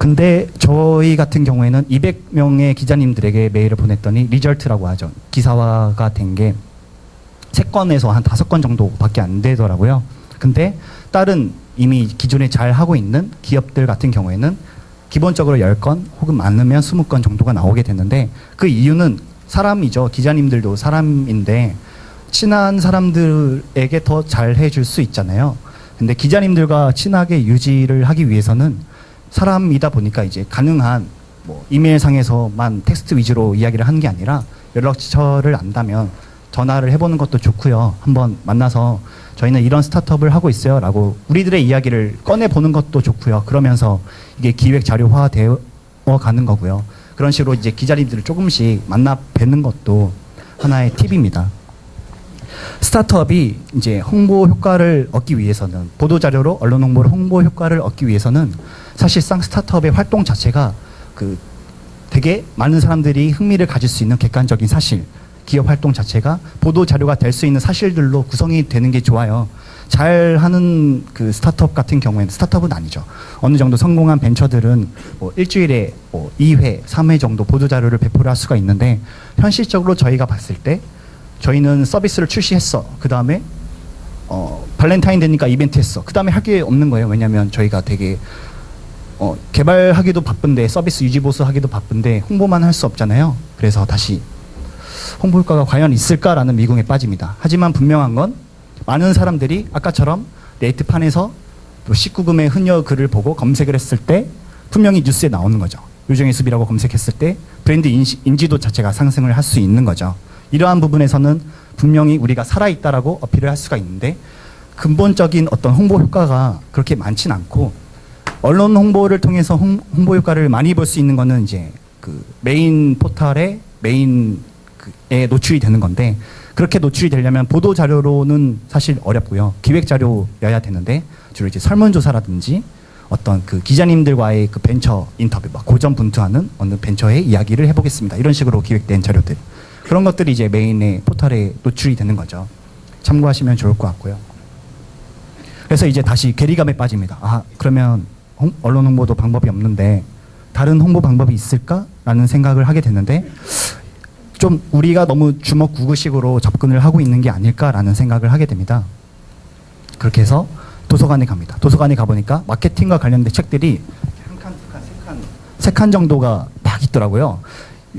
근데 저희 같은 경우에는 200명의 기자님들에게 메일을 보냈더니 리절트라고 하죠. 기사화가 된 게 3건에서 한 5건 정도밖에 안 되더라고요. 근데 다른 이미 기존에 잘 하고 있는 기업들 같은 경우에는 기본적으로 10건 혹은 많으면 20건 정도가 나오게 됐는데, 그 이유는 사람이죠. 기자님들도 사람인데 친한 사람들에게 더 잘 해줄 수 있잖아요. 근데 기자님들과 친하게 유지를 하기 위해서는 사람이다 보니까 이제 가능한 뭐 이메일상에서만 텍스트 위주로 이야기를 하는 게 아니라 연락처를 안다면 전화를 해보는 것도 좋고요. 한번 만나서 저희는 이런 스타트업을 하고 있어요 라고 우리들의 이야기를 꺼내보는 것도 좋고요. 그러면서 이게 기획 자료화 되어 가는 거고요. 그런 식으로 이제 기자님들을 조금씩 만나 뵙는 것도 하나의 팁입니다. 스타트업이 이제 홍보 효과를 얻기 위해서는, 보도자료로 언론 홍보를 홍보 효과를 얻기 위해서는 사실상 스타트업의 활동 자체가 되게 많은 사람들이 흥미를 가질 수 있는 객관적인 사실, 기업 활동 자체가 보도 자료가 될 수 있는 사실들로 구성이 되는 게 좋아요. 잘하는 그 스타트업 같은 경우에는, 스타트업은 아니죠. 어느 정도 성공한 벤처들은 뭐 일주일에 뭐 2회, 3회 정도 보도 자료를 배포를 할 수가 있는데, 현실적으로 저희가 봤을 때 저희는 서비스를 출시했어. 그 다음에 발렌타인 되니까 이벤트 했어. 그 다음에 할 게 없는 거예요. 왜냐하면 저희가 되게 개발하기도 바쁜데, 서비스 유지 보수하기도 바쁜데 홍보만 할 수 없잖아요. 그래서 다시 홍보 효과가 과연 있을까라는 미궁에 빠집니다. 하지만 분명한 건 많은 사람들이 아까처럼 네이트판에서 또 19금의 흔여 글을 보고 검색을 했을 때 분명히 뉴스에 나오는 거죠. 요정의 숲이라고 검색했을 때 브랜드 인지도 자체가 상승을 할 수 있는 거죠. 이러한 부분에서는 분명히 우리가 살아있다라고 어필을 할 수가 있는데, 근본적인 어떤 홍보 효과가 그렇게 많진 않고, 언론 홍보를 통해서 홍보 효과를 많이 볼 수 있는 거는 이제 그 메인 포털의 에 노출이 되는 건데, 그렇게 노출이 되려면 보도 자료로는 사실 어렵고요. 기획 자료여야 되는데, 주로 이제 설문조사라든지 어떤 그 기자님들과의 그 벤처 인터뷰, 막 고전분투하는 어느 벤처의 이야기를 해보겠습니다. 이런 식으로 기획된 자료들. 그런 것들이 이제 메인의 포털에 노출이 되는 거죠. 참고하시면 좋을 것 같고요. 그래서 이제 다시 괴리감에 빠집니다. 아, 그러면 언론 홍보도 방법이 없는데 다른 홍보 방법이 있을까라는 생각을 하게 됐는데, 좀 우리가 너무 주먹구구식으로 접근을 하고 있는 게 아닐까라는 생각을 하게 됩니다. 그렇게 해서 도서관에 갑니다. 도서관에 가보니까 마케팅과 관련된 책들이 세 칸 정도가 막 있더라고요.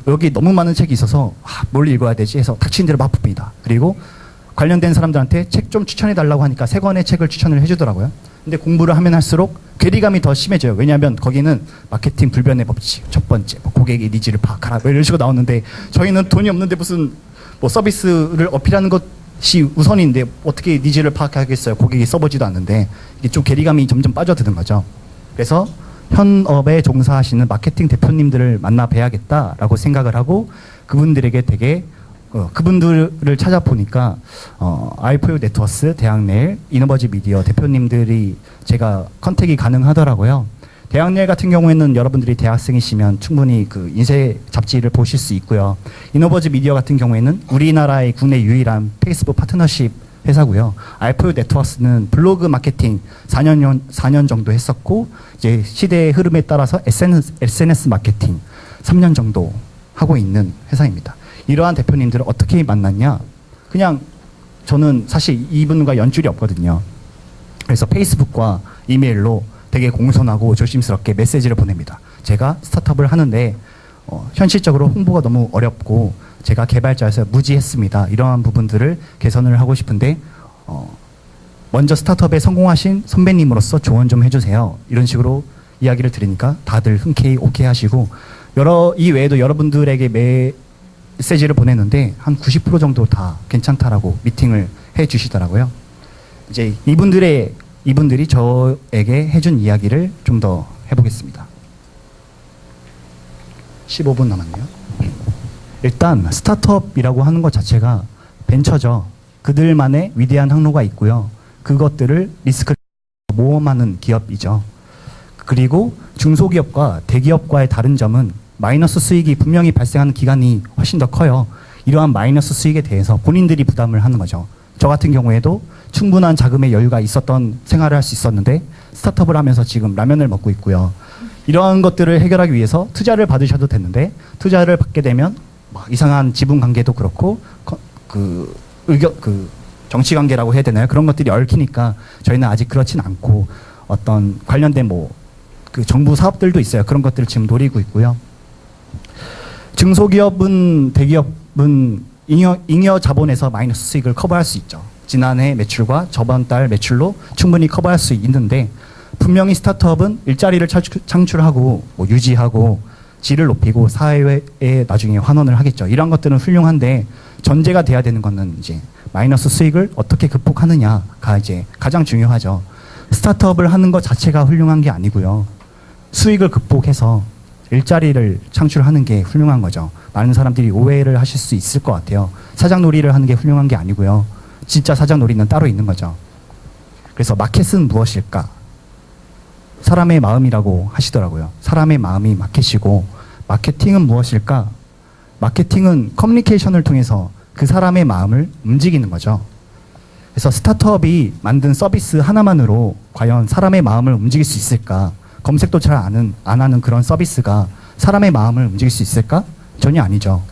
여기 너무 많은 책이 있어서 뭘 읽어야 되지 해서 닥친 대로 막 봅니다. 그리고 관련된 사람들한테 책 좀 추천해달라고 하니까 3권의 책을 추천을 해주더라고요. 근데 공부를 하면 할수록 괴리감이 더 심해져요. 왜냐하면 거기는 마케팅 불변의 법칙, 첫 번째, 뭐 고객의 니즈를 파악하라, 뭐 이런 식으로 나오는데, 저희는 돈이 없는데 무슨 뭐 서비스를 어필하는 것이 우선인데 어떻게 니즈를 파악하겠어요. 고객이 써보지도 않는데. 이게 좀 괴리감이 점점 빠져드는 거죠. 그래서 현업에 종사하시는 마케팅 대표님들을 만나 뵈야겠다라고 생각을 하고, 그분들에게 되게 그분들을 찾아보니까 i4U 네트워스, 대학내일, 이너버지 미디어 대표님들이 제가 컨택이 가능하더라고요. 대학내일 같은 경우에는 여러분들이 대학생이시면 충분히 그 인쇄 잡지를 보실 수 있고요. 이너버지 미디어 같은 경우에는 우리나라의 국내 유일한 페이스북 파트너십 회사고요. i4U 네트워스는 블로그 마케팅 4년 정도 했었고, 이제 시대의 흐름에 따라서 SNS 마케팅 3년 정도 하고 있는 회사입니다. 이러한 대표님들을 어떻게 만났냐? 그냥 저는 사실 이분과 연줄이 없거든요. 그래서 페이스북과 이메일로 되게 공손하고 조심스럽게 메시지를 보냅니다. 제가 스타트업을 하는데 현실적으로 홍보가 너무 어렵고 제가 개발자여서 무지했습니다. 이러한 부분들을 개선을 하고 싶은데 먼저 스타트업에 성공하신 선배님으로서 조언 좀 해주세요. 이런 식으로 이야기를 드리니까 다들 흔쾌히 오케이 하시고, 이 외에도 여러분들에게 메시지를 보냈는데 한 90% 정도 다 괜찮다라고 미팅을 해 주시더라고요. 이제 이분들이 저에게 해준 이야기를 좀 더 해보겠습니다. 15분 남았네요. 일단 스타트업이라고 하는 것 자체가 벤처죠. 그들만의 위대한 항로가 있고요. 그것들을 리스크를 모험하는 기업이죠. 그리고 중소기업과 대기업과의 다른 점은 마이너스 수익이 분명히 발생하는 기간이 훨씬 더 커요. 이러한 마이너스 수익에 대해서 본인들이 부담을 하는 거죠. 저 같은 경우에도 충분한 자금의 여유가 있었던 생활을 할 수 있었는데 스타트업을 하면서 지금 라면을 먹고 있고요. 이러한 것들을 해결하기 위해서 투자를 받으셔도 되는데 투자를 받게 되면 막 이상한 지분 관계도 그렇고 정치 관계라고 해야 되나요? 그런 것들이 얽히니까 저희는 아직 그렇진 않고 어떤 관련된 정부 사업들도 있어요. 그런 것들을 지금 노리고 있고요. 중소기업은 대기업은 잉여 자본에서 마이너스 수익을 커버할 수 있죠. 지난해 매출과 저번 달 매출로 충분히 커버할 수 있는데 분명히 스타트업은 일자리를 창출하고 유지하고 질을 높이고 사회에 나중에 환원을 하겠죠. 이런 것들은 훌륭한데 전제가 돼야 되는 거는 이제 마이너스 수익을 어떻게 극복하느냐가 이제 가장 중요하죠. 스타트업을 하는 것 자체가 훌륭한 게 아니고요. 수익을 극복해서 일자리를 창출하는 게 훌륭한 거죠. 많은 사람들이 오해를 하실 수 있을 것 같아요. 사장 놀이를 하는 게 훌륭한 게 아니고요. 진짜 사장 놀이는 따로 있는 거죠. 그래서 마켓은 무엇일까? 사람의 마음이라고 하시더라고요. 사람의 마음이 마켓이고 마케팅은 무엇일까? 마케팅은 커뮤니케이션을 통해서 그 사람의 마음을 움직이는 거죠. 그래서 스타트업이 만든 서비스 하나만으로 과연 사람의 마음을 움직일 수 있을까? 검색도 잘 안 하는 그런 서비스가 사람의 마음을 움직일 수 있을까? 전혀 아니죠.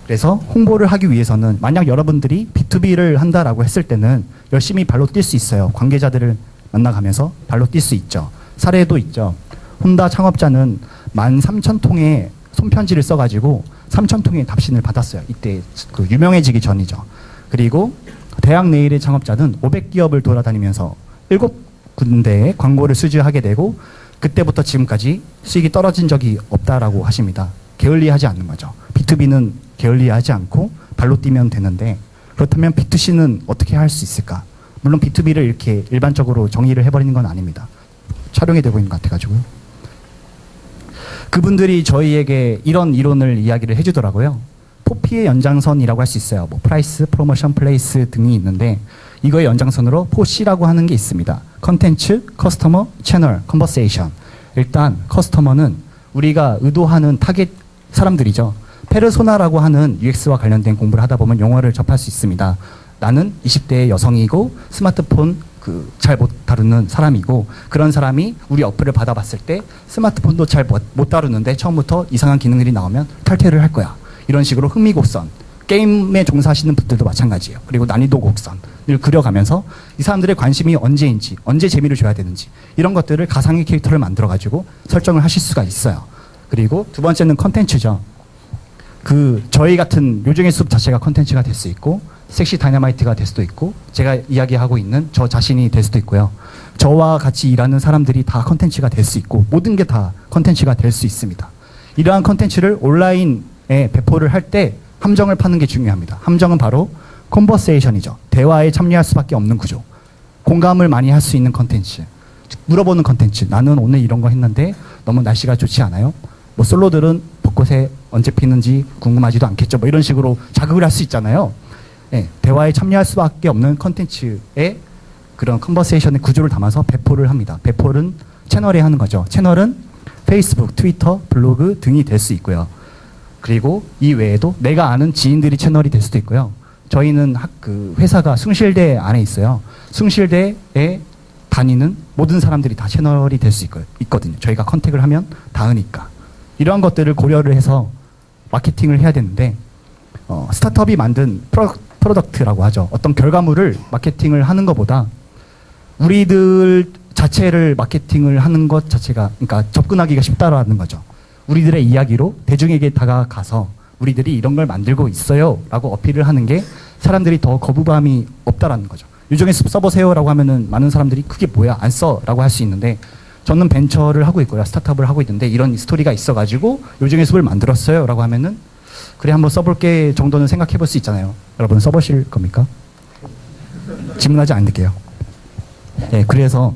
그래서 홍보를 하기 위해서는 만약 여러분들이 B2B를 한다라고 했을 때는 열심히 발로 뛸 수 있어요. 관계자들을 만나가면서 발로 뛸 수 있죠. 사례도 있죠. 혼다 창업자는 13,000통의 손편지를 써가지고 3,000통의 답신을 받았어요. 이때 유명해지기 전이죠. 그리고 대학 네일의 창업자는 500기업을 돌아다니면서 7군데의 광고를 수주하게 되고 그때부터 지금까지 수익이 떨어진 적이 없다라고 하십니다. 게을리하지 않는 거죠. B2B는 게을리하지 않고 발로 뛰면 되는데 그렇다면 B2C는 어떻게 할 수 있을까? 물론 B2B를 이렇게 일반적으로 정의를 해버리는 건 아닙니다. 촬영이 되고 있는 것 같아가지고요. 그분들이 저희에게 이런 이론을 이야기를 해주더라고요. 포피의 연장선이라고 할 수 있어요. 프라이스, 프로모션, 플레이스 등이 있는데 이거의 연장선으로 포C라고 하는 게 있습니다. 컨텐츠, 커스터머, 채널, 컨버세이션. 일단 커스터머는 우리가 의도하는 타겟 사람들이죠. 페르소나라고 하는 UX와 관련된 공부를 하다 보면 용어를 접할 수 있습니다. 나는 20대의 여성이고 스마트폰 잘 못 다루는 사람이고 그런 사람이 우리 어플을 받아봤을 때 스마트폰도 잘 못 다루는데 처음부터 이상한 기능들이 나오면 탈퇴를 할 거야. 이런 식으로 흥미 곡선, 게임에 종사하시는 분들도 마찬가지예요. 그리고 난이도 곡선을 그려가면서 이 사람들의 관심이 언제인지, 언제 재미를 줘야 되는지 이런 것들을 가상의 캐릭터를 만들어가지고 설정을 하실 수가 있어요. 그리고 두 번째는 컨텐츠죠. 저희 같은 요정의 숲 자체가 컨텐츠가 될 수 있고 섹시 다이너마이트가 될 수도 있고 제가 이야기하고 있는 저 자신이 될 수도 있고요. 저와 같이 일하는 사람들이 다 컨텐츠가 될 수 있고 모든 게 다 컨텐츠가 될 수 있습니다. 이러한 컨텐츠를 온라인에 배포를 할 때 함정을 파는 게 중요합니다. 함정은 바로 컨버세이션이죠. 대화에 참여할 수밖에 없는 구조. 공감을 많이 할 수 있는 컨텐츠. 물어보는 컨텐츠. 나는 오늘 이런 거 했는데 너무 날씨가 좋지 않아요? 솔로들은 벚꽃에 언제 피는지 궁금하지도 않겠죠. 이런 식으로 자극을 할 수 있잖아요. 네, 대화에 참여할 수밖에 없는 컨텐츠의 그런 컨버세이션의 구조를 담아서 배포를 합니다. 배포는 채널에 하는 거죠. 채널은 페이스북, 트위터, 블로그 등이 될 수 있고요. 그리고 이 외에도 내가 아는 지인들이 채널이 될 수도 있고요. 저희는 회사가 숭실대 안에 있어요. 숭실대에 다니는 모든 사람들이 다 채널이 될 수 있거든요. 저희가 컨택을 하면 닿으니까. 이러한 것들을 고려를 해서 마케팅을 해야 되는데 스타트업이 만든 프로덕트라고 하죠. 어떤 결과물을 마케팅을 하는 것보다 우리들 자체를 마케팅을 하는 것 자체가 그러니까 접근하기가 쉽다라는 거죠. 우리들의 이야기로 대중에게 다가가서 우리들이 이런 걸 만들고 있어요 라고 어필을 하는 게 사람들이 더 거부감이 없다라는 거죠. 요정의 숲 써보세요 라고 하면은 많은 사람들이 그게 뭐야 안 써 라고 할 수 있는데 저는 벤처를 하고 있고요. 스타트업을 하고 있는데 이런 스토리가 있어가지고 요정의 숲을 만들었어요 라고 하면은 그래 한번 써볼게 정도는 생각해 볼 수 있잖아요. 여러분 써보실 겁니까? 질문하지 않을게요. 네, 그래서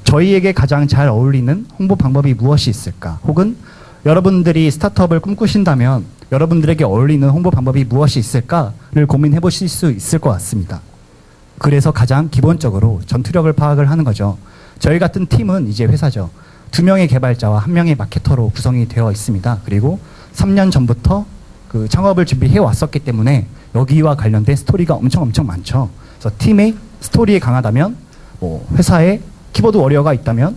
저희에게 가장 잘 어울리는 홍보 방법이 무엇이 있을까? 혹은 여러분들이 스타트업을 꿈꾸신다면 여러분들에게 어울리는 홍보 방법이 무엇이 있을까를 고민해 보실 수 있을 것 같습니다. 그래서 가장 기본적으로 전투력을 파악을 하는 거죠. 저희 같은 팀은 이제 회사죠. 2명의 개발자와 1명의 마케터로 구성이 되어 있습니다. 그리고 3년 전부터 창업을 준비해 왔었기 때문에 여기와 관련된 스토리가 엄청 많죠. 그래서 팀의 스토리에 강하다면 회사에 키보드 워리어가 있다면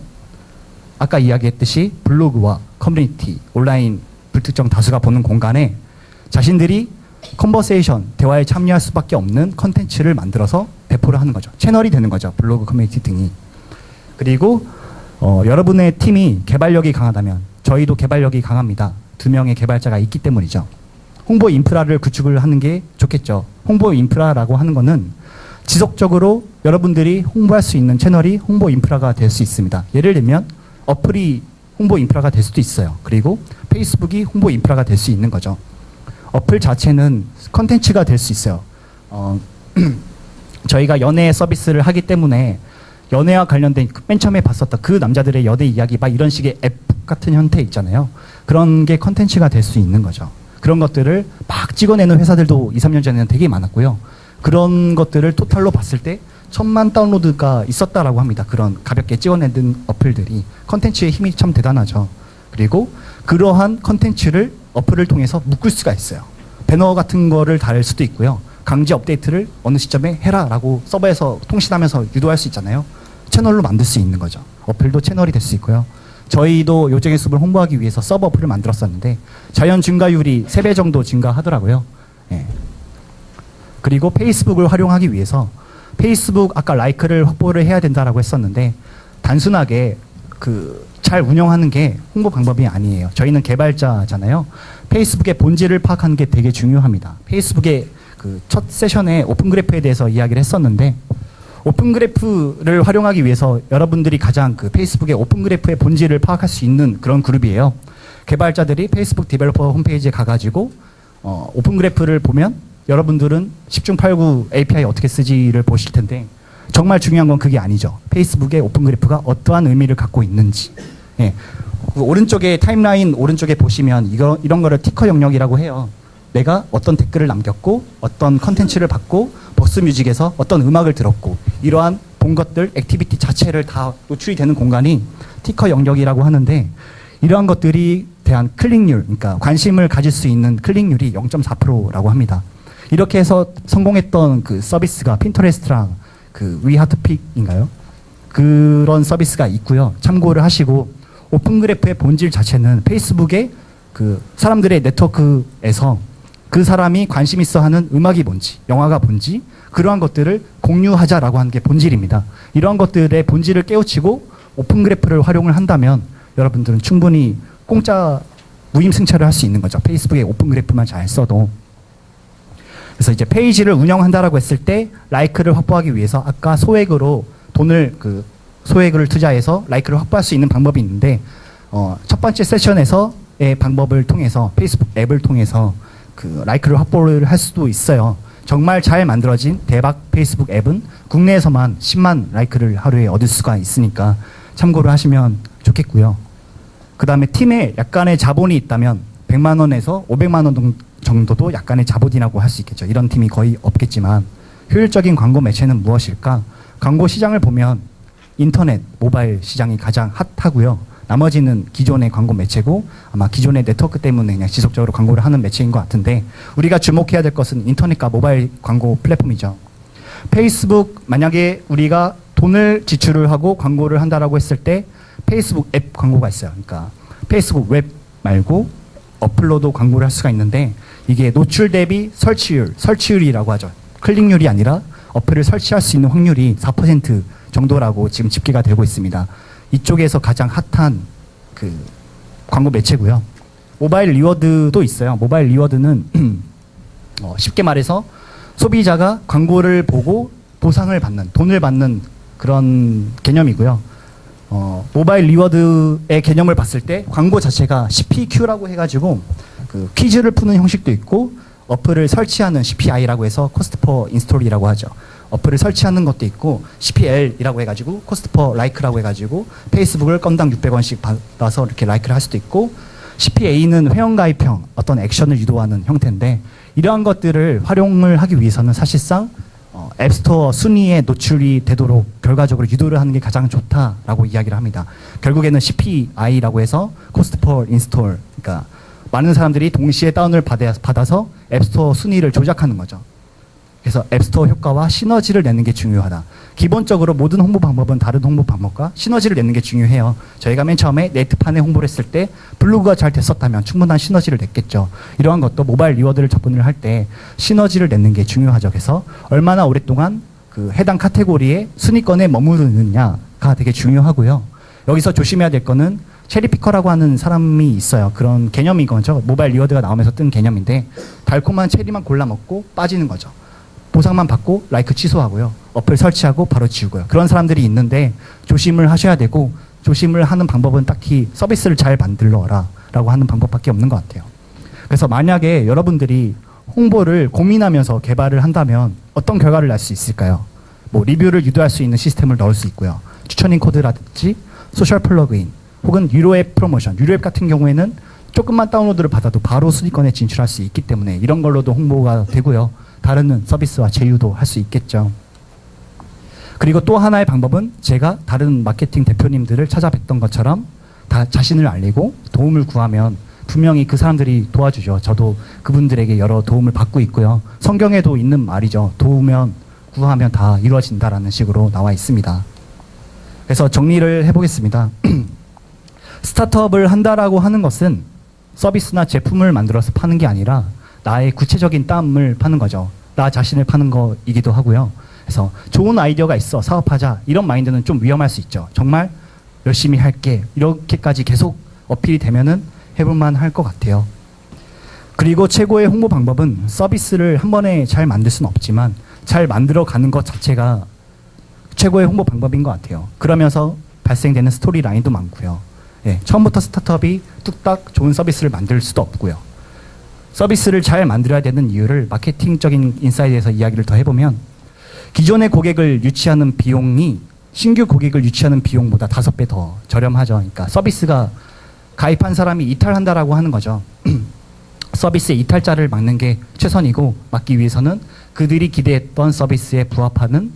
아까 이야기했듯이 블로그와 커뮤니티, 온라인 불특정 다수가 보는 공간에 자신들이 컨버세이션, 대화에 참여할 수밖에 없는 컨텐츠를 만들어서 배포를 하는 거죠. 채널이 되는 거죠. 블로그, 커뮤니티 등이. 그리고 여러분의 팀이 개발력이 강하다면 저희도 개발력이 강합니다. 2명의 개발자가 있기 때문이죠. 홍보 인프라를 구축을 하는 게 좋겠죠. 홍보 인프라라고 하는 거는 지속적으로 여러분들이 홍보할 수 있는 채널이 홍보 인프라가 될 수 있습니다. 예를 들면 어플이 홍보 인프라가 될 수도 있어요. 그리고 페이스북이 홍보 인프라가 될 수 있는 거죠. 어플 자체는 컨텐츠가 될 수 있어요. 저희가 연애 서비스를 하기 때문에 연애와 관련된 맨 처음에 봤었던 그 남자들의 연애 이야기 막 이런 식의 앱 같은 형태 있잖아요. 그런 게 컨텐츠가 될 수 있는 거죠. 그런 것들을 막 찍어내는 회사들도 2, 3년 전에는 되게 많았고요. 그런 것들을 토탈로 봤을 때 1000만 다운로드가 있었다라고 합니다. 그런 가볍게 찍어내는 어플들이. 컨텐츠의 힘이 참 대단하죠. 그리고 그러한 컨텐츠를 어플을 통해서 묶을 수가 있어요. 배너 같은 거를 달 수도 있고요. 강제 업데이트를 어느 시점에 해라라고 서버에서 통신하면서 유도할 수 있잖아요. 채널로 만들 수 있는 거죠. 어플도 채널이 될 수 있고요. 저희도 요정의 숲을 홍보하기 위해서 서버 어플을 만들었었는데 자연 증가율이 3배 정도 증가하더라고요. 예. 그리고 페이스북을 활용하기 위해서 페이스북 아까 라이크를 확보를 해야 된다라고 했었는데 단순하게 잘 운영하는 게 홍보 방법이 아니에요. 저희는 개발자잖아요. 페이스북의 본질을 파악하는 게 되게 중요합니다. 페이스북의 첫 세션에 오픈그래프에 대해서 이야기를 했었는데 오픈그래프를 활용하기 위해서 여러분들이 가장 페이스북의 오픈그래프의 본질을 파악할 수 있는 그런 그룹이에요. 개발자들이 페이스북 디벨로퍼 홈페이지에 가가지고 오픈그래프를 보면 여러분들은 10중 8구 API 어떻게 쓰지를 보실 텐데 정말 중요한 건 그게 아니죠. 페이스북의 오픈그래프가 어떠한 의미를 갖고 있는지. 예. 오른쪽에 타임라인 오른쪽에 보시면 이런 거를 티커 영역이라고 해요. 내가 어떤 댓글을 남겼고 어떤 컨텐츠를 받고 버스뮤직에서 어떤 음악을 들었고 이러한 본 것들 액티비티 자체를 다 노출이 되는 공간이 티커 영역이라고 하는데 이러한 것들이 대한 클릭률, 그러니까 관심을 가질 수 있는 클릭률이 0.4%라고 합니다. 이렇게 해서 성공했던 서비스가 핀터레스트랑 위하트픽인가요? 그런 서비스가 있고요. 참고를 하시고 오픈그래프의 본질 자체는 페이스북의 사람들의 네트워크에서 그 사람이 관심 있어 하는 음악이 뭔지, 영화가 뭔지 그러한 것들을 공유하자라고 하는 게 본질입니다. 이러한 것들의 본질을 깨우치고 오픈그래프를 활용을 한다면 여러분들은 충분히 공짜 무임승차를 할 수 있는 거죠. 페이스북의 오픈그래프만 잘 써도. 그래서 이제 페이지를 운영한다라고 했을 때 라이크를 확보하기 위해서 아까 소액으로 돈을 소액을 투자해서 라이크를 확보할 수 있는 방법이 있는데 첫 번째 세션에서의 방법을 통해서 페이스북 앱을 통해서 라이크를 확보를 할 수도 있어요. 정말 잘 만들어진 대박 페이스북 앱은 국내에서만 10만 라이크를 하루에 얻을 수가 있으니까 참고를 하시면 좋겠고요. 그 다음에 팀에 약간의 자본이 있다면 100만 원에서 500만 원 정도도 약간의 자본이라고 할 수 있겠죠. 이런 팀이 거의 없겠지만 효율적인 광고 매체는 무엇일까? 광고 시장을 보면 인터넷, 모바일 시장이 가장 핫하고요. 나머지는 기존의 광고 매체고 아마 기존의 네트워크 때문에 그냥 지속적으로 광고를 하는 매체인 것 같은데 우리가 주목해야 될 것은 인터넷과 모바일 광고 플랫폼이죠. 페이스북 만약에 우리가 돈을 지출을 하고 광고를 한다라고 했을 때 페이스북 앱 광고가 있어요. 그러니까 페이스북 웹 말고 어플로도 광고를 할 수가 있는데 이게 노출 대비 설치율이라고 하죠. 클릭률이 아니라 어플을 설치할 수 있는 확률이 4% 정도라고 지금 집계가 되고 있습니다. 이쪽에서 가장 핫한 광고 매체고요. 모바일 리워드도 있어요. 모바일 리워드는 쉽게 말해서 소비자가 광고를 보고 보상을 받는, 돈을 받는 그런 개념이고요. 모바일 리워드의 개념을 봤을 때 광고 자체가 CPQ라고 해가지고 퀴즈를 푸는 형식도 있고 어플을 설치하는 CPI라고 해서 코스트 퍼 인스톨이라고 하죠. 어플을 설치하는 것도 있고 CPL이라고 해가지고 코스트 퍼 라이크라고 해가지고 페이스북을 건당 600원씩 받아서 이렇게 라이크를 할 수도 있고 CPA는 회원가입형 어떤 액션을 유도하는 형태인데 이러한 것들을 활용을 하기 위해서는 사실상 앱스토어 순위에 노출이 되도록 결과적으로 유도를 하는 게 가장 좋다라고 이야기를 합니다. 결국에는 CPI라고 해서 코스트 퍼 인스톨, 그러니까 많은 사람들이 동시에 다운을 받아서 앱스토어 순위를 조작하는 거죠. 그래서 앱스토어 효과와 시너지를 내는 게 중요하다. 기본적으로 모든 홍보 방법은 다른 홍보 방법과 시너지를 내는 게 중요해요. 저희가 맨 처음에 네트판에 홍보를 했을 때 블로그가 잘 됐었다면 충분한 시너지를 냈겠죠. 이러한 것도 모바일 리워드를 접근을 할 때 시너지를 내는 게 중요하죠. 그래서 얼마나 오랫동안 그 해당 카테고리의 순위권에 머무르느냐가 되게 중요하고요. 여기서 조심해야 될 거는 체리피커라고 하는 사람이 있어요. 그런 개념인 거죠. 모바일 리워드가 나오면서 뜬 개념인데 달콤한 체리만 골라 먹고 빠지는 거죠. 보상만 받고 라이크 취소하고요. 어플 설치하고 바로 지우고요. 그런 사람들이 있는데 조심을 하셔야 되고, 조심을 하는 방법은 딱히 서비스를 잘 만들어라 라고 하는 방법밖에 없는 것 같아요. 그래서 만약에 여러분들이 홍보를 고민하면서 개발을 한다면 어떤 결과를 낼 수 있을까요? 뭐 리뷰를 유도할 수 있는 시스템을 넣을 수 있고요. 추천인 코드라든지 소셜 플러그인 혹은 유료 앱 프로모션. 유료 앱 같은 경우에는 조금만 다운로드를 받아도 바로 순위권에 진출할 수 있기 때문에 이런 걸로도 홍보가 되고요. 다른 서비스와 제휴도 할 수 있겠죠. 그리고 또 하나의 방법은 제가 다른 마케팅 대표님들을 찾아뵀던 것처럼 다 자신을 알리고 도움을 구하면 분명히 그 사람들이 도와주죠. 저도 그분들에게 여러 도움을 받고 있고요. 성경에도 있는 말이죠. 도우면 구하면 다 이루어진다라는 식으로 나와 있습니다. 그래서 정리를 해보겠습니다. 스타트업을 한다라고 하는 것은 서비스나 제품을 만들어서 파는 게 아니라 나의 구체적인 땀을 파는 거죠. 나 자신을 파는 거이기도 하고요. 그래서 좋은 아이디어가 있어 사업하자 이런 마인드는 좀 위험할 수 있죠. 정말 열심히 할게 이렇게까지 계속 어필이 되면은 해볼만 할 것 같아요. 그리고 최고의 홍보 방법은 서비스를 한 번에 잘 만들 수는 없지만 잘 만들어 가는 것 자체가 최고의 홍보 방법인 것 같아요. 그러면서 발생되는 스토리 라인도 많고요. 예, 처음부터 스타트업이 뚝딱 좋은 서비스를 만들 수도 없고요. 서비스를 잘 만들어야 되는 이유를 마케팅적인 인사이드에서 이야기를 더 해보면 기존의 고객을 유치하는 비용이 신규 고객을 유치하는 비용보다 5배 더 저렴하죠. 그러니까 서비스가 가입한 사람이 이탈한다라고 하는 거죠. 서비스의 이탈자를 막는 게 최선이고 막기 위해서는 그들이 기대했던 서비스에 부합하는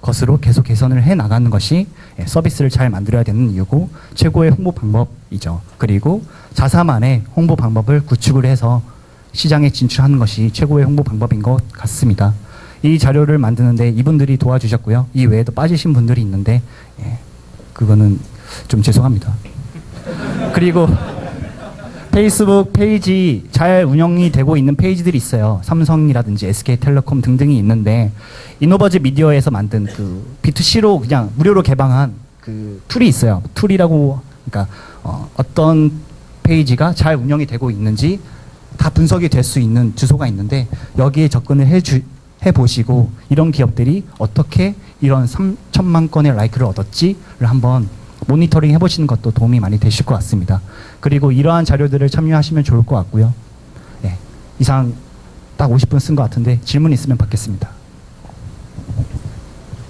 것으로 계속 개선을 해 나가는 것이 서비스를 잘 만들어야 되는 이유고 최고의 홍보 방법이죠. 그리고 자사만의 홍보 방법을 구축을 해서 시장에 진출하는 것이 최고의 홍보 방법인 것 같습니다. 이 자료를 만드는데 이분들이 도와주셨고요. 이 외에도 빠지신 분들이 있는데 그거는 좀 죄송합니다. 그리고 페이스북 페이지 잘 운영이 되고 있는 페이지들이 있어요. 삼성이라든지 SK텔레콤 등등이 있는데 이노버즈 미디어에서 만든 그 B2C로 그냥 무료로 개방한 그 툴이 있어요. 툴이라고 그러니까 어떤 페이지가 잘 운영이 되고 있는지 다 분석이 될 수 있는 주소가 있는데 여기에 접근을 해보시고 이런 기업들이 어떻게 이런 3천만 건의 라이크를 얻었지를 한번 모니터링 해보시는 것도 도움이 많이 되실 것 같습니다. 그리고 이러한 자료들을 참여하시면 좋을 것 같고요. 네, 이상 딱 50분 쓴 것 같은데 질문 있으면 받겠습니다.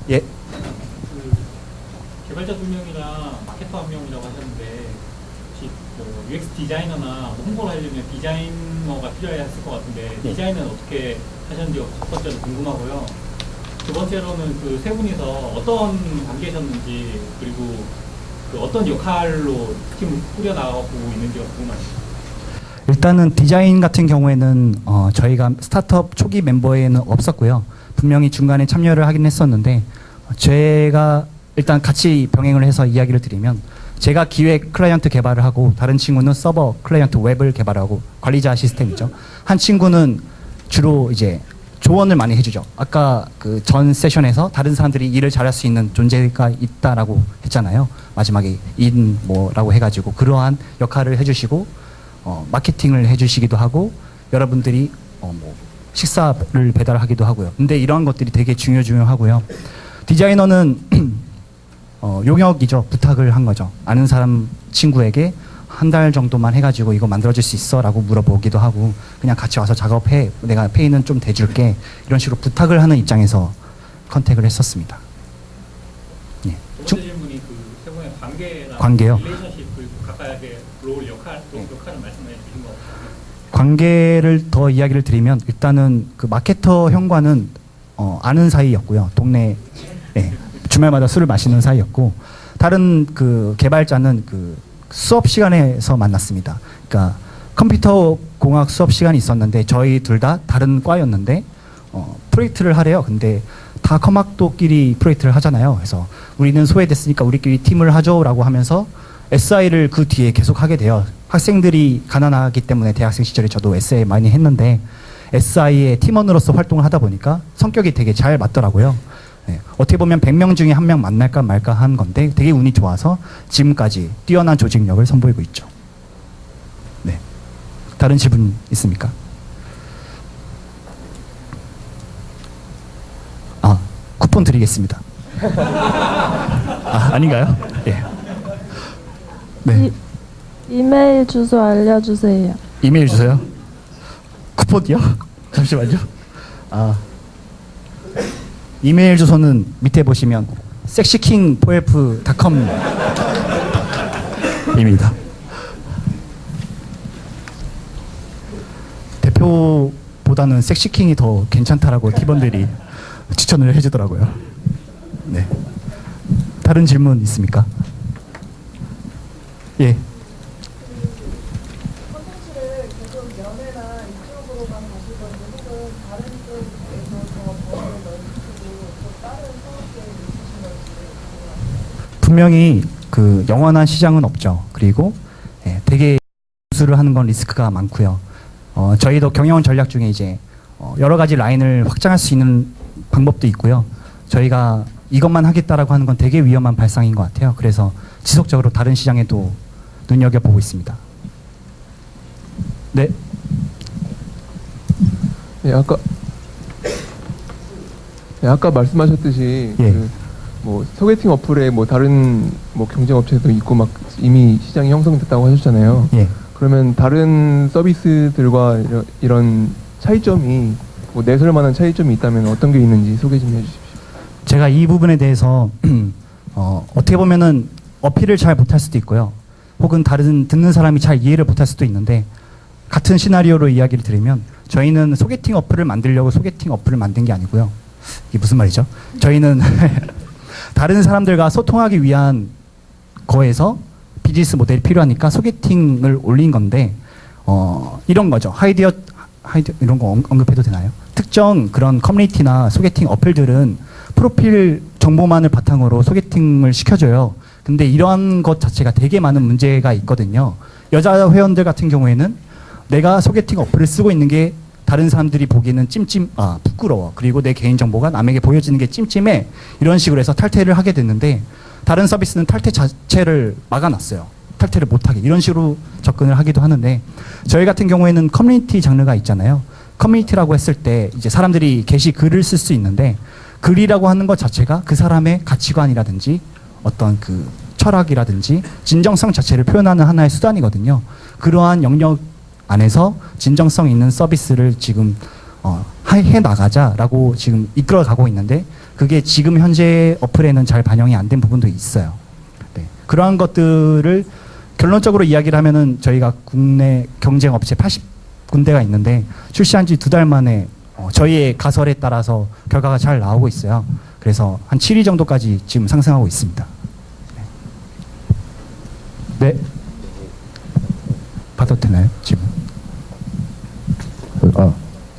예. 그 개발자 2명이나 마케터 1명이라고 하셨는데 혹시 뭐 UX 디자이너나 뭐 홍보를 하려면 디자이너가 필요했을 것 같은데 디자인은 어떻게 하셨는지 첫 번째로 궁금하고요. 두 번째로는 그 세 분이서 어떤 관계셨는지 그리고 그 어떤 역할로 팀을 꾸려나가고 있는지가 궁금합니다. 일단은 디자인 같은 경우에는 저희가 스타트업 초기 멤버에는 없었고요. 분명히 중간에 참여를 하긴 했었는데 제가 일단 같이 병행을 해서 이야기를 드리면 제가 기획 클라이언트 개발을 하고 다른 친구는 서버 클라이언트 웹을 개발하고 관리자 시스템이죠. 한 친구는 주로 이제 조언을 많이 해주죠. 아까 그 전 세션에서 다른 사람들이 일을 잘할 수 있는 존재가 있다라고 했잖아요. 마지막에 인 뭐라고 해가지고 그러한 역할을 해주시고 마케팅을 해주시기도 하고 여러분들이 뭐 식사를 배달하기도 하고요. 근데 이러한 것들이 되게 중요하고요. 디자이너는 용역이죠. 부탁을 한 거죠. 아는 사람 친구에게 한 달 정도만 해가지고 이거 만들어줄 수 있어? 라고 물어보기도 하고 그냥 같이 와서 작업해. 내가 페이는 좀 대줄게. 이런 식으로 부탁을 하는 입장에서 컨택을 했었습니다. 예. 두 번째 질문이 그 세 분의 관계나 관계요? 릴레이션십 그리고 각각의 롤 역할을 말씀해 주신 것 같아요. 관계를 더 이야기를 드리면 일단은 그 마케터 형과는 아는 사이였고요. 동네 주말마다 술을 마시는 사이였고 다른 그 개발자는 그 수업 시간에서 만났습니다. 그러니까 컴퓨터 공학 수업 시간이 있었는데 저희 둘 다 다른 과였는데 프로젝트를 하래요. 근데 다 커막도끼리 프로젝트를 하잖아요. 그래서 우리는 소외됐으니까 우리끼리 팀을 하죠라고 하면서 SI를 그 뒤에 계속 하게 돼요. 학생들이 가난하기 때문에 대학생 시절에 저도 SI 많이 했는데 SI의 팀원으로서 활동을 하다 보니까 성격이 되게 잘 맞더라고요. 네, 어떻게 보면 100명 중에 한 명 만날까 말까 한 건데 되게 운이 좋아서 지금까지 뛰어난 조직력을 선보이고 있죠. 네. 다른 질문 있습니까? 아, 쿠폰 드리겠습니다. 아, 아닌가요? 예. 네. 이메일 주소 알려주세요. 이메일 주세요. 쿠폰이요? 잠시만요. 아, 이메일 주소는 밑에 보시면 sexyking4f.com입니다. 대표보다는 섹시킹이 더 괜찮다라고 팀원들이 추천을 해주더라고요. 네. 다른 질문 있습니까? 예. 콘텐츠를 계속 연애나 이쪽으로만 가실 건지 혹은 다른 쪽에서 더 범위를 넓히고 또 다른 사업 계획이 있으신 건지 궁금합니다. 분명히 그 영원한 시장은 없죠. 그리고 예, 되게 수를 하는 건 리스크가 많고요. 저희도 경영 전략 중에 이제 여러 가지 라인을 확장할 수 있는 방법도 있고요. 저희가 이것만 하겠다라고 하는 건 되게 위험한 발상인 것 같아요. 그래서 지속적으로 다른 시장에도 눈여겨보고 있습니다. 네. 네, 아까 말씀하셨듯이 예. 뭐 소개팅 어플에 뭐 다른 뭐 경쟁 업체도 있고 막 이미 시장이 형성됐다고 하셨잖아요. 예. 그러면 다른 서비스들과 이런 차이점이 뭐 내설 만한 차이점이 있다면 어떤 게 있는지 소개 좀 해주십시오. 제가 이 부분에 대해서 어떻게 보면은 어필을 잘 못할 수도 있고요. 혹은 다른 듣는 사람이 잘 이해를 못할 수도 있는데 같은 시나리오로 이야기를 드리면 저희는 소개팅 어플을 만들려고 소개팅 어플을 만든 게 아니고요. 이게 무슨 말이죠? 저희는 다른 사람들과 소통하기 위한 거에서 비즈니스 모델이 필요하니까 소개팅을 올린 건데 이런 거죠. 하이디어 이런 거 언급해도 되나요? 특정 그런 커뮤니티나 소개팅 어플들은 프로필 정보만을 바탕으로 소개팅을 시켜줘요. 근데 이런 것 자체가 되게 많은 문제가 있거든요. 여자 회원들 같은 경우에는 내가 소개팅 어플을 쓰고 있는 게 다른 사람들이 보기에는 부끄러워. 그리고 내 개인정보가 남에게 보여지는 게 찜찜해. 이런 식으로 해서 탈퇴를 하게 됐는데 다른 서비스는 탈퇴 자체를 막아놨어요. 탈퇴를 못하게. 이런 식으로 접근을 하기도 하는데 저희 같은 경우에는 커뮤니티 장르가 있잖아요. 커뮤니티라고 했을 때 이제 사람들이 게시글을 쓸 수 있는데 글이라고 하는 것 자체가 그 사람의 가치관이라든지 어떤 그 철학이라든지 진정성 자체를 표현하는 하나의 수단이거든요. 그러한 영역 안에서 진정성 있는 서비스를 지금 해 나가자라고 지금 이끌어가고 있는데 그게 지금 현재 어플에는 잘 반영이 안 된 부분도 있어요. 네. 그러한 것들을 결론적으로 이야기를 하면은 저희가 국내 경쟁 업체 80군데가 있는데 출시한 지 2달 만에 저희의 가설에 따라서 결과가 잘 나오고 있어요. 그래서 한 7위 정도까지 지금 상승하고 있습니다. 네. 봐도 되나요? 질문.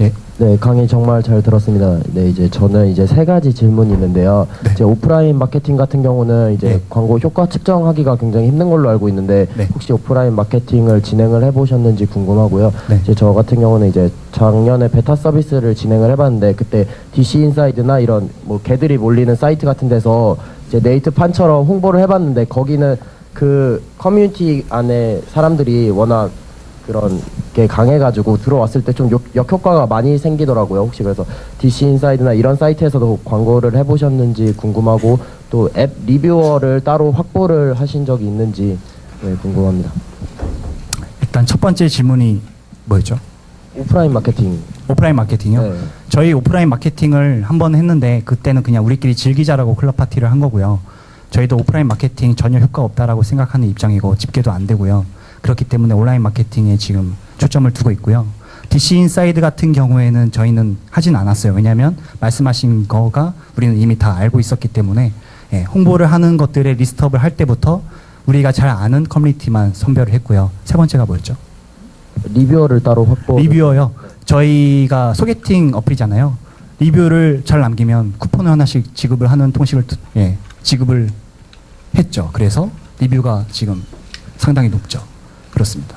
예. 네, 강의 정말 잘 들었습니다. 네, 이제 저는 이제 3가지 질문이 있는데요. 네. 이제 오프라인 마케팅 같은 경우는 이제 네. 광고 효과 측정하기가 굉장히 힘든 걸로 알고 있는데 네. 혹시 오프라인 마케팅을 진행을 해보셨는지 궁금하고요. 네. 이제 저 같은 경우는 이제 작년에 베타 서비스를 진행을 해봤는데 그때 DC 인사이드나 이런 뭐 개들이 몰리는 사이트 같은 데서 이제 네이트판처럼 홍보를 해봤는데 거기는 그 커뮤니티 안에 사람들이 워낙 그런 게 강해가지고 들어왔을 때 좀 역효과가 많이 생기더라고요. 혹시 그래서 DC 인사이드나 이런 사이트에서도 광고를 해보셨는지 궁금하고 또 앱 리뷰어를 따로 확보를 하신 적이 있는지 네, 궁금합니다. 일단 첫 번째 질문이 뭐였죠? 오프라인 마케팅. 오프라인 마케팅이요? 네. 저희 오프라인 마케팅을 한 번 했는데 그때는 그냥 우리끼리 즐기자라고 클럽 파티를 한 거고요. 저희도 오프라인 마케팅 전혀 효과 없다라고 생각하는 입장이고 집계도 안 되고요. 그렇기 때문에 온라인 마케팅에 지금 초점을 두고 있고요. DC 인사이드 같은 경우에는 저희는 하진 않았어요. 왜냐하면 말씀하신 거가 우리는 이미 다 알고 있었기 때문에 홍보를 하는 것들의 리스트업을 할 때부터 우리가 잘 아는 커뮤니티만 선별을 했고요. 세 번째가 뭐였죠? 리뷰어를 따로 확보. 리뷰어요. 저희가 소개팅 어플이잖아요. 리뷰를 잘 남기면 쿠폰을 하나씩 지급을 하는 통식을 지급을 했죠. 그래서 리뷰가 지금 상당히 높죠. 그렇습니다.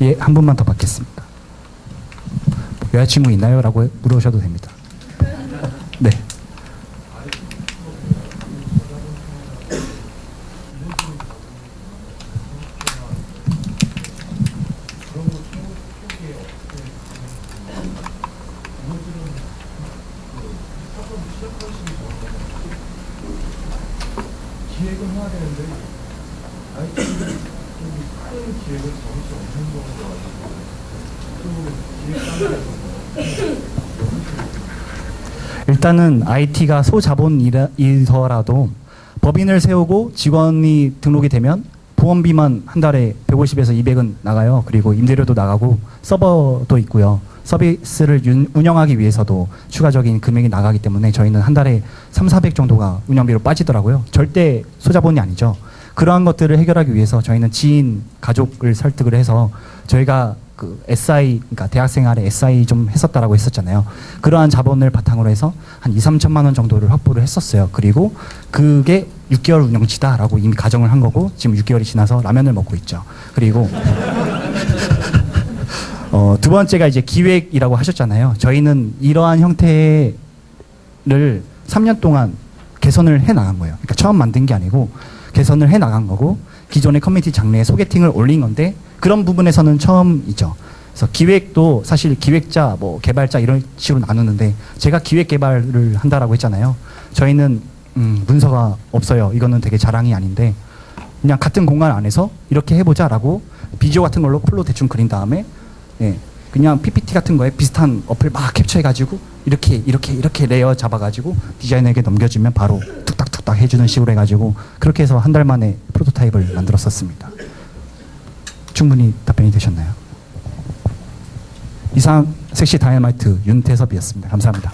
예, 한 분만 더 받겠습니다. 여자친구 있나요? 라고 물으셔도 됩니다. 네. 기획은 해야 되는데 아이템은 큰 기획을 잡을 수 없는 거라서 일단은 IT가 소자본이더라도 법인을 세우고 직원이 등록이 되면 보험비만 한 달에 150에서 200은 나가요. 그리고 임대료도 나가고 서버도 있고요. 서비스를 운영하기 위해서도 추가적인 금액이 나가기 때문에 저희는 한 달에 3,400 정도가 운영비로 빠지더라고요. 절대 소자본이 아니죠. 그러한 것들을 해결하기 위해서 저희는 지인, 가족을 설득을 해서 저희가 그 SI, 그러니까 대학생활에 SI 좀 했었다라고 했었잖아요. 그러한 자본을 바탕으로 해서 한 2,3천만 원 정도를 확보를 했었어요. 그리고 그게 6개월 운영치다라고 이미 가정을 한 거고 지금 6개월이 지나서 라면을 먹고 있죠. 그리고 두 번째가 이제 기획이라고 하셨잖아요. 저희는 이러한 형태를 3년 동안 개선을 해 나간 거예요. 그러니까 처음 만든 게 아니고 개선을 해 나간 거고 기존의 커뮤니티 장르에 소개팅을 올린 건데 그런 부분에서는 처음이죠. 그래서 기획도 사실 기획자, 뭐 개발자 이런 식으로 나누는데 제가 기획 개발을 한다라고 했잖아요. 저희는 문서가 없어요. 이거는 되게 자랑이 아닌데 그냥 같은 공간 안에서 이렇게 해보자라고 비디오 같은 걸로 풀로 대충 그린 다음에 그냥 PPT 같은 거에 비슷한 어플 막 캡처해가지고 이렇게 레이어 잡아가지고 디자이너에게 넘겨주면 바로 툭딱툭딱 해주는 식으로 해가지고 그렇게 해서 한 달 만에 프로토타입을 만들었었습니다. 충분히 답변이 되셨나요? 이상 섹시 다이너마이트 윤태섭이었습니다. 감사합니다.